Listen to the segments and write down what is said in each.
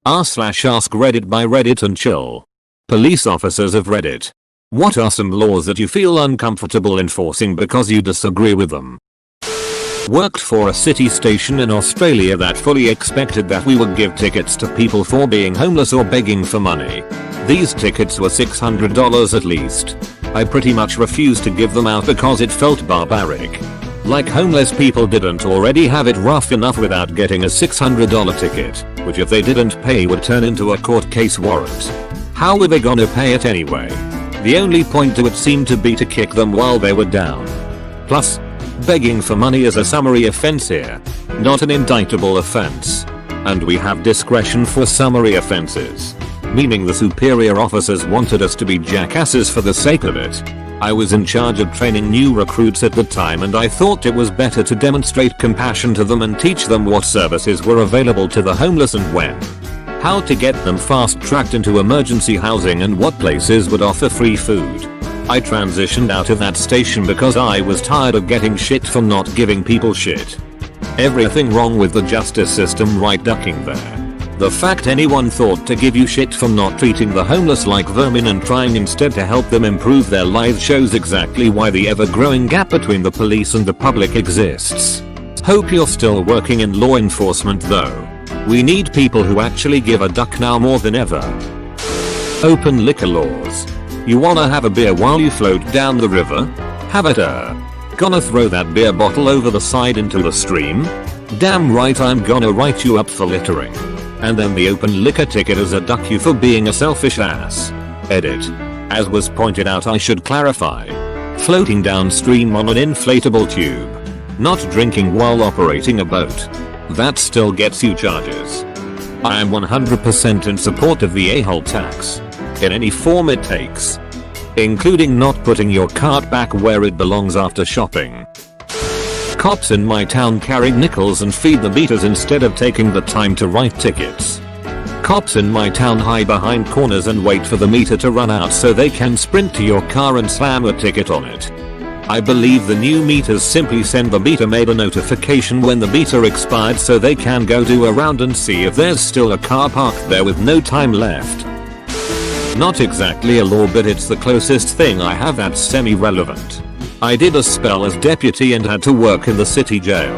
r/AskReddit by Reddit and chill. Police officers of Reddit. What are some laws that you feel uncomfortable enforcing because you disagree with them? Worked for a city station in Australia that fully expected that we would give tickets to people for being homeless or begging for money. These tickets were $600 at least. I pretty much refused to give them out because it felt barbaric. Like homeless people didn't already have it rough enough without getting a $600 ticket, which if they didn't pay would turn into a court case warrant. How were they gonna pay it anyway? The only point to it seemed to be to kick them while they were down. Plus, begging for money is a summary offense here, not an indictable offense. And we have discretion for summary offenses. Meaning the superior officers wanted us to be jackasses for the sake of it. I was in charge of training new recruits at the time and I thought it was better to demonstrate compassion to them and teach them what services were available to the homeless and when. How to get them fast-tracked into emergency housing and what places would offer free food. I transitioned out of that station because I was tired of getting shit for not giving people shit. Everything wrong with the justice system right ducking there. The fact anyone thought to give you shit for not treating the homeless like vermin and trying instead to help them improve their lives shows exactly why the ever-growing gap between the police and the public exists. Hope you're still working in law enforcement though. We need people who actually give a duck now more than ever. Open liquor laws. You wanna have a beer while you float down the river? Have it. Gonna throw that beer bottle over the side into the stream? Damn right I'm gonna write you up for littering. And then the open liquor ticket as a duck you for being a selfish ass. Edit. As was pointed out, I should clarify. Floating downstream on an inflatable tube. Not drinking while operating a boat. That still gets you charges. I am 100% in support of the a-hole tax. In any form it takes. Including not putting your cart back where it belongs after shopping. Cops in my town carry nickels and feed the beaters instead of taking the time to write tickets. Cops in my town hide behind corners and wait for the meter to run out so they can sprint to your car and slam a ticket on it. I believe the new meters simply send the meter maid a notification when the meter expired so they can go do a round and see if there's still a car parked there with no time left. Not exactly a law, but it's the closest thing I have that's semi-relevant. I did a spell as deputy and had to work in the city jail.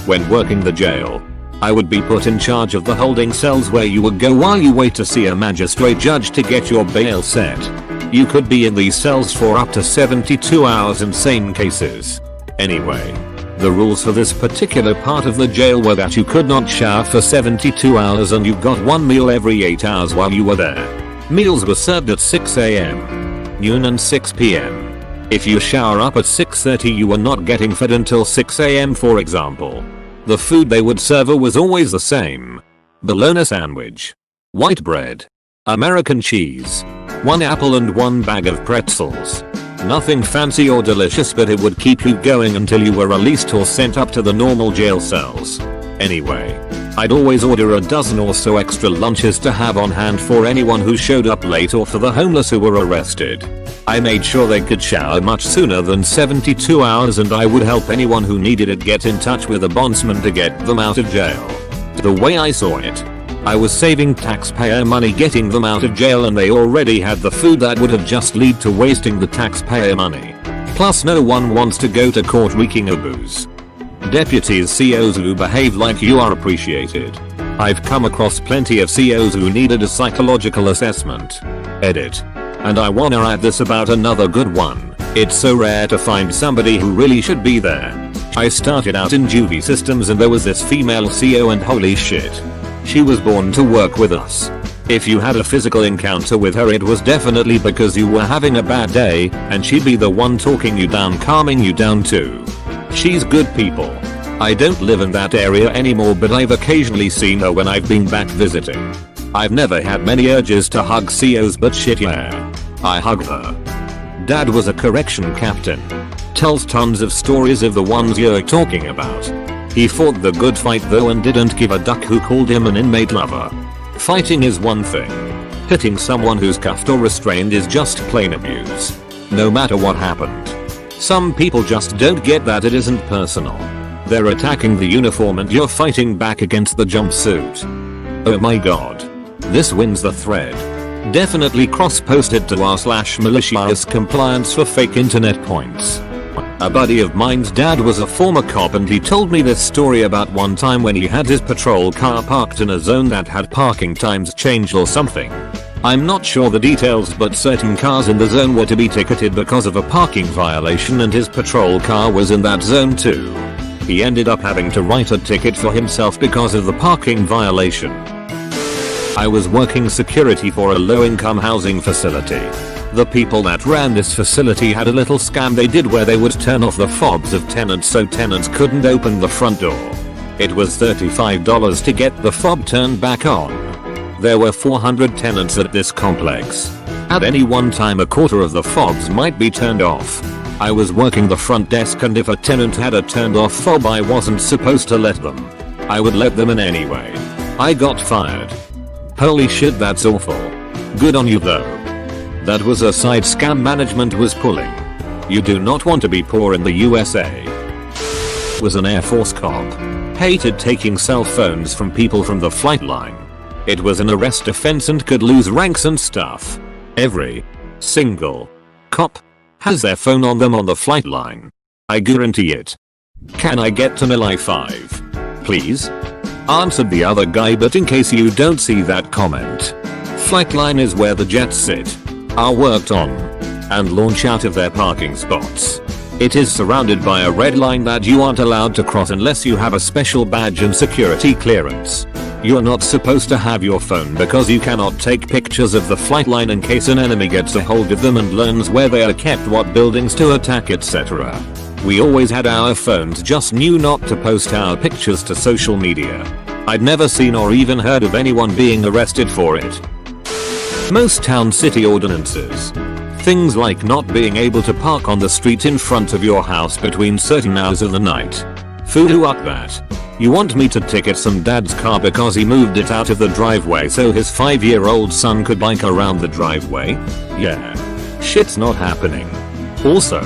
When working the jail, I would be put in charge of the holding cells where you would go while you wait to see a magistrate judge to get your bail set. You could be in these cells for up to 72 hours in sane cases. Anyway, the rules for this particular part of the jail were that you could not shower for 72 hours and you got one meal every 8 hours while you were there. Meals were served at 6 AM, noon and 6 PM. If you shower up at 6:30 you were not getting fed until 6 AM for example. The food they would serve was always the same. Bologna sandwich. White bread. American cheese. 1 apple and 1 bag of pretzels. Nothing fancy or delicious, but it would keep you going until you were released or sent up to the normal jail cells. Anyway, I'd always order a dozen or so extra lunches to have on hand for anyone who showed up late or for the homeless who were arrested. I made sure they could shower much sooner than 72 hours and I would help anyone who needed it get in touch with a bondsman to get them out of jail. The way I saw it, I was saving taxpayer money getting them out of jail and they already had the food that would have just led to wasting the taxpayer money. Plus no one wants to go to court reeking of booze. Deputies COs who behave like you are appreciated. I've come across plenty of COs who needed a psychological assessment. Edit. And I wanna add this about another good one. It's so rare to find somebody who really should be there. I started out in juvie systems and there was this female CO and holy shit. She was born to work with us. If you had a physical encounter with her it was definitely because you were having a bad day and she'd be the one talking you down, calming you down too. She's good people. I don't live in that area anymore but I've occasionally seen her when I've been back visiting. I've never had many urges to hug COs but shit yeah. I hug her. Dad was a correction captain. Tells tons of stories of the ones you're talking about. He fought the good fight though and didn't give a duck who called him an inmate lover. Fighting is one thing. Hitting someone who's cuffed or restrained is just plain abuse. No matter what happened. Some people just don't get that it isn't personal. They're attacking the uniform and you're fighting back against the jumpsuit. Oh my god. This wins the thread. Definitely cross-posted to r/malicious compliance for fake internet points. A buddy of mine's dad was a former cop and he told me this story about one time when he had his patrol car parked in a zone that had parking times changed or something. I'm not sure the details, but certain cars in the zone were to be ticketed because of a parking violation and his patrol car was in that zone too. He ended up having to write a ticket for himself because of the parking violation. I was working security for a low-income housing facility. The people that ran this facility had a little scam they did where they would turn off the fobs of tenants so tenants couldn't open the front door. It was $35 to get the fob turned back on. There were 400 tenants at this complex. At any one time a quarter of the fobs might be turned off. I was working the front desk and if a tenant had a turned off fob I wasn't supposed to let them. I would let them in anyway. I got fired. Holy shit, that's awful. Good on you though. That was a side scam management was pulling. You do not want to be poor in the USA. Was an Air Force cop. Hated taking cell phones from people from the flight line. It was an arrest offense and could lose ranks and stuff. Every single cop has their phone on them on the flight line. I guarantee it. Can I get to Nili 5? Please? Answered the other guy, but in case you don't see that comment. Flight line is where the jets sit, are worked on, and launch out of their parking spots. It is surrounded by a red line that you aren't allowed to cross unless you have a special badge and security clearance. You're not supposed to have your phone because you cannot take pictures of the flight line in case an enemy gets a hold of them and learns where they are kept, what buildings to attack, etc. We always had our phones, just knew not to post our pictures to social media. I'd never seen or even heard of anyone being arrested for it. Most town city ordinances. Things like not being able to park on the street in front of your house between certain hours of the night. Foo up that. You want me to ticket some dad's car because he moved it out of the driveway so his 5-year-old son could bike around the driveway? Yeah. Shit's not happening. Also,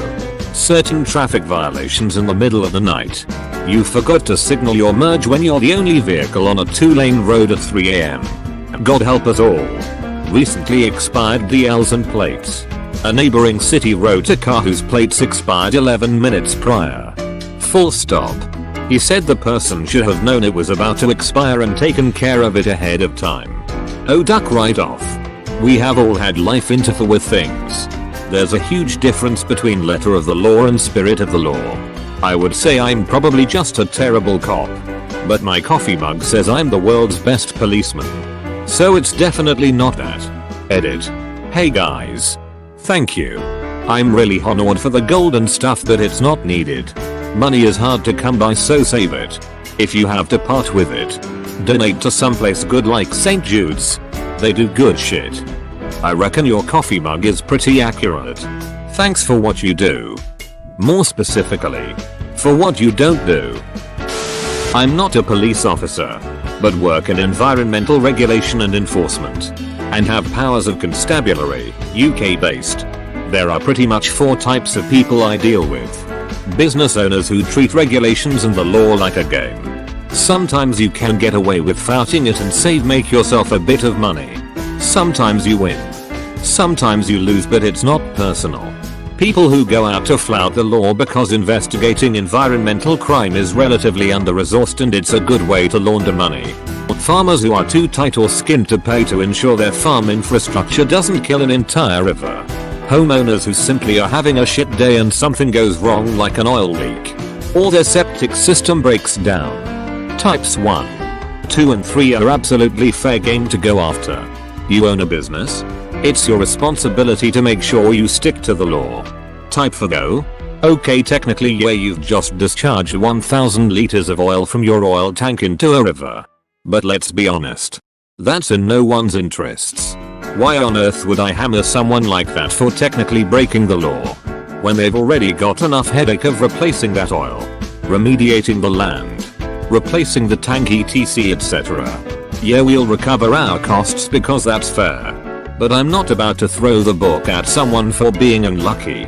certain traffic violations in the middle of the night. You forgot to signal your merge when you're the only vehicle on a 2-lane road at 3 AM. God help us all. Recently expired DLs and plates. A neighboring city wrote a car whose plates expired 11 minutes prior. Full stop. He said the person should have known it was about to expire and taken care of it ahead of time. Oh, duck right off. We have all had life interfere with things. There's a huge difference between letter of the law and spirit of the law. I would say I'm probably just a terrible cop. But my coffee mug says I'm the world's best policeman. So it's definitely not that. Edit. Hey guys. Thank you. I'm really honored for the golden stuff, but it's not needed. Money is hard to come by, so save it. If you have to part with it, donate to someplace good like St. Jude's. They do good shit. I reckon your coffee mug is pretty accurate. Thanks for what you do. More specifically, for what you don't do. I'm not a police officer, but work in environmental regulation and enforcement, and have powers of constabulary, UK based. There are pretty much 4 types of people I deal with. Business owners who treat regulations and the law like a game. Sometimes you can get away with flouting it and make yourself a bit of money. Sometimes you win. Sometimes you lose, but it's not personal. People who go out to flout the law because investigating environmental crime is relatively under-resourced and it's a good way to launder money. Farmers who are too tight or skinned to pay to ensure their farm infrastructure doesn't kill an entire river. Homeowners who simply are having a shit day and something goes wrong like an oil leak. Or their septic system breaks down. Types 1, 2 and 3 are absolutely fair game to go after. You own a business? It's your responsibility to make sure you stick to the law. Type 4 go? Okay, technically yeah, you've just discharged 1,000 liters of oil from your oil tank into a river. But let's be honest. That's in no one's interests. Why on earth would I hammer someone like that for technically breaking the law, when they've already got enough headache of replacing that oil, remediating the land, replacing the tank etc, etc. Yeah, we'll recover our costs because that's fair. But I'm not about to throw the book at someone for being unlucky.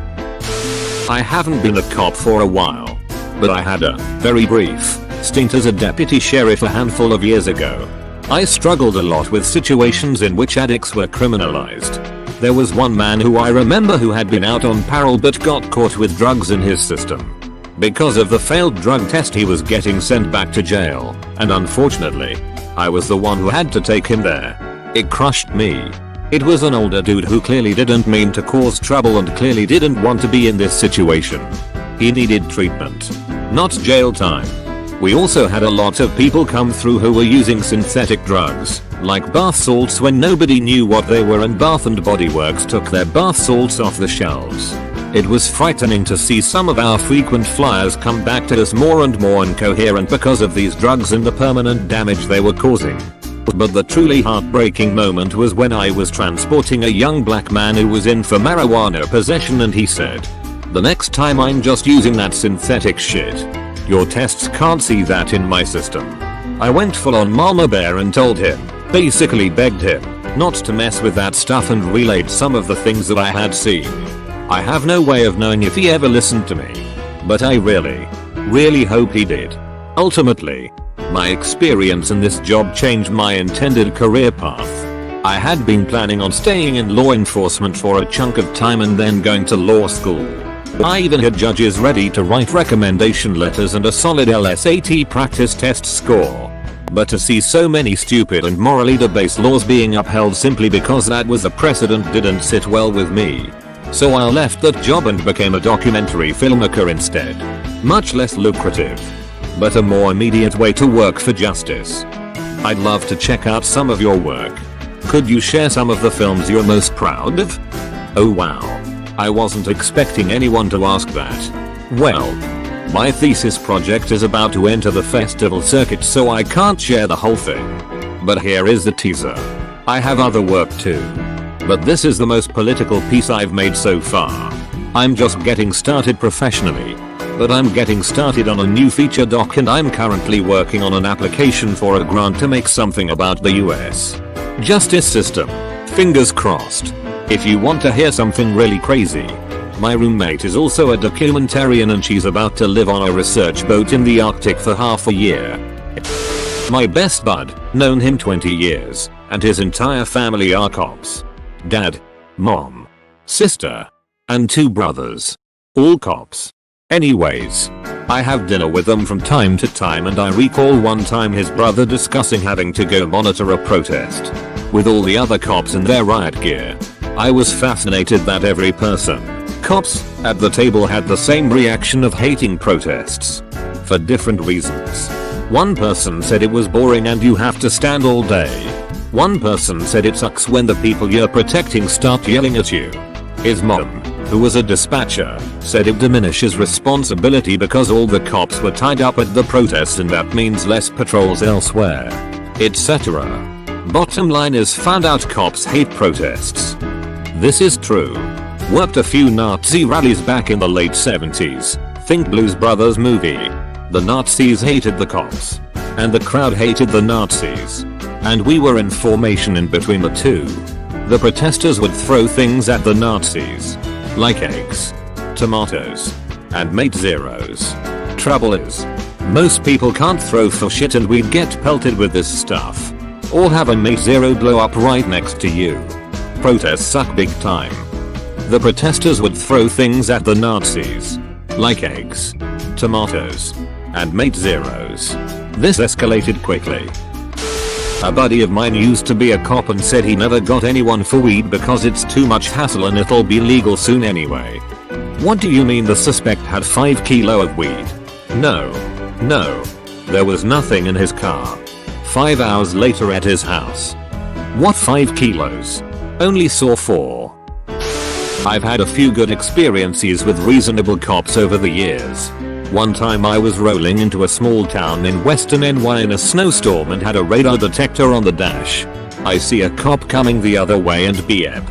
I haven't been a cop for a while, but I had a very brief stint as a deputy sheriff a handful of years ago. I struggled a lot with situations in which addicts were criminalized. There was one man who I remember who had been out on parole but got caught with drugs in his system. Because of the failed drug test he was getting sent back to jail, and unfortunately, I was the one who had to take him there. It crushed me. It was an older dude who clearly didn't mean to cause trouble and clearly didn't want to be in this situation. He needed treatment, not jail time. We also had a lot of people come through who were using synthetic drugs, like bath salts when nobody knew what they were, and Bath and Body Works took their bath salts off the shelves. It was frightening to see some of our frequent flyers come back to us more and more incoherent because of these drugs and the permanent damage they were causing. But the truly heartbreaking moment was when I was transporting a young black man who was in for marijuana possession, and he said, "The next time I'm just using that synthetic shit. Your tests can't see that in my system." I went full on mama bear and told him, basically begged him, not to mess with that stuff, and relayed some of the things that I had seen. I have no way of knowing if he ever listened to me, but I really hope he did. Ultimately, my experience in this job changed my intended career path. I had been planning on staying in law enforcement for a chunk of time and then going to law school. I even had judges ready to write recommendation letters and a solid LSAT practice test score. But to see so many stupid and morally debased laws being upheld simply because that was a precedent didn't sit well with me. So I left that job and became a documentary filmmaker instead. Much less lucrative, but a more immediate way to work for justice. I'd love to check out some of your work. Could you share some of the films you're most proud of? Oh wow. I wasn't expecting anyone to ask that. Well, my thesis project is about to enter the festival circuit, so I can't share the whole thing. But here is the teaser. I have other work too, but this is the most political piece I've made so far. I'm just getting started professionally, but I'm getting started on a new feature doc, and I'm currently working on an application for a grant to make something about the US justice system. Fingers crossed. If you want to hear something really crazy, my roommate is also a documentarian and she's about to live on a research boat in the Arctic for half a year. My best bud, known him 20 years, and his entire family are cops. Dad, mom, sister, and 2 brothers. All cops. Anyways, I have dinner with them from time to time, and I recall one time his brother discussing having to go monitor a protest with all the other cops in their riot gear. I was fascinated that every person, cops, at the table had the same reaction of hating protests. For different reasons. One person said it was boring and you have to stand all day. One person said it sucks when the people you're protecting start yelling at you. His mom, who was a dispatcher, said it diminishes responsibility because all the cops were tied up at the protests and that means less patrols elsewhere, etc. Bottom line is, found out cops hate protests. This is true. Worked a few Nazi rallies back in the late 70s. Think Blues Brothers movie. The Nazis hated the cops, and the crowd hated the Nazis. And we were in formation in between the two. The protesters would throw things at the Nazis, like eggs, tomatoes, and mate zeros. Trouble is, most people can't throw for shit and we'd get pelted with this stuff. Or have a mate zero blow up right next to you. Protests suck big time. The protesters would throw things at the Nazis, like eggs, tomatoes, and mate zeros. This escalated quickly. A buddy of mine used to be a cop and said he never got anyone for weed because it's too much hassle and it'll be legal soon anyway. What do you mean the suspect had 5 kilo of weed? No. There was nothing in his car. 5 hours later at his house. What 5 kilos? Only saw 4. I've had a few good experiences with reasonable cops over the years. One time I was rolling into a small town in western NY in a snowstorm and had a radar detector on the dash. I see a cop coming the other way and beep.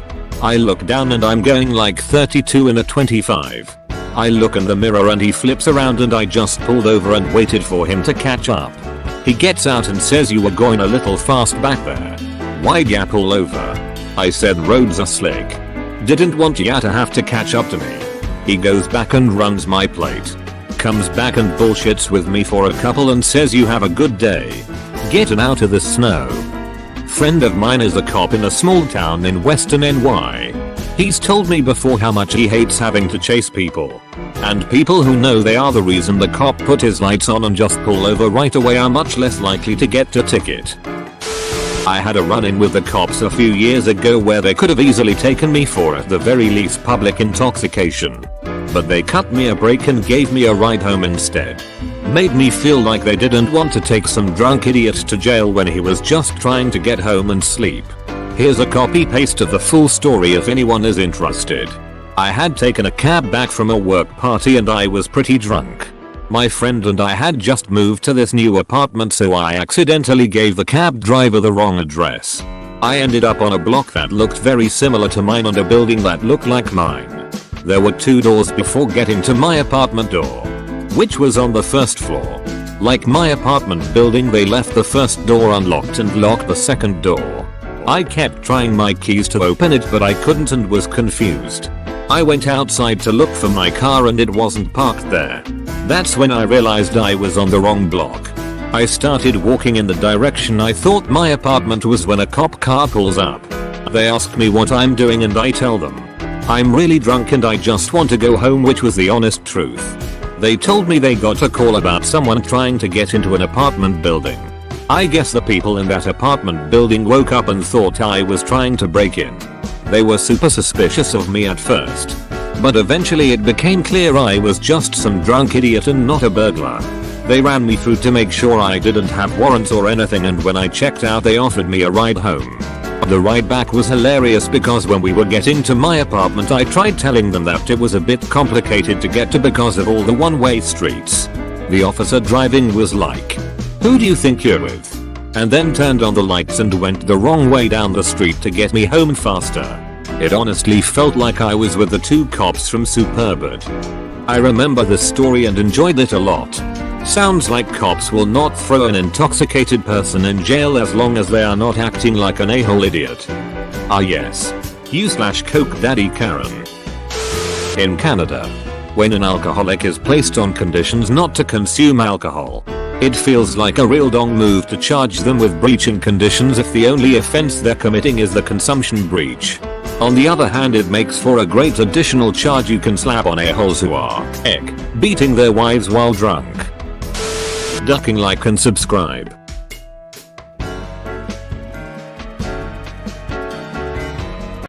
I look down and I'm going like 32 in a 25. I look in the mirror and he flips around and I just pulled over and waited for him to catch up. He gets out and says, "You were going a little fast back there. Why'd ya pull over?" I said, "Roads are slick. Didn't want ya to have to catch up to me." He goes back and runs my plate. Comes back and bullshits with me for a couple and says, "You have a good day. Getting out of the snow." Friend of mine is a cop in a small town in western NY. He's told me before how much he hates having to chase people. And people who know they are the reason the cop put his lights on and just pull over right away are much less likely to get a ticket. I had a run-in with the cops a few years ago where they could have easily taken me for at the very least public intoxication. But they cut me a break and gave me a ride home instead. Made me feel like they didn't want to take some drunk idiot to jail when he was just trying to get home and sleep. Here's a copy paste of the full story if anyone is interested. I had taken a cab back from a work party and I was pretty drunk. My friend and I had just moved to this new apartment, so I accidentally gave the cab driver the wrong address. I ended up on a block that looked very similar to mine and a building that looked like mine. There were 2 doors before getting to my apartment door, which was on the first floor. Like my apartment building, they left the first door unlocked and locked the second door. I kept trying my keys to open it but I couldn't and was confused. I went outside to look for my car and it wasn't parked there. That's when I realized I was on the wrong block. I started walking in the direction I thought my apartment was when a cop car pulls up. They ask me what I'm doing and I tell them I'm really drunk and I just want to go home, which was the honest truth. They told me they got a call about someone trying to get into an apartment building. I guess the people in that apartment building woke up and thought I was trying to break in. They were super suspicious of me at first, but eventually it became clear I was just some drunk idiot and not a burglar. They ran me through to make sure I didn't have warrants or anything, and when I checked out they offered me a ride home. The ride back was hilarious because when we were getting to my apartment I tried telling them that it was a bit complicated to get to because of all the one-way streets. The officer driving was like, "Who do you think you're with?" and then turned on the lights and went the wrong way down the street to get me home faster. It honestly felt like I was with the 2 cops from Superbad. I remember this story and enjoyed it a lot. Sounds like cops will not throw an intoxicated person in jail as long as they are not acting like an a-hole idiot. Ah yes. You/Coke Daddy Karen. In Canada, when an alcoholic is placed on conditions not to consume alcohol, it feels like a real dong move to charge them with breaching conditions if the only offense they're committing is the consumption breach. On the other hand, it makes for a great additional charge you can slap on a-holes who are beating their wives while drunk. Ducking, like and subscribe.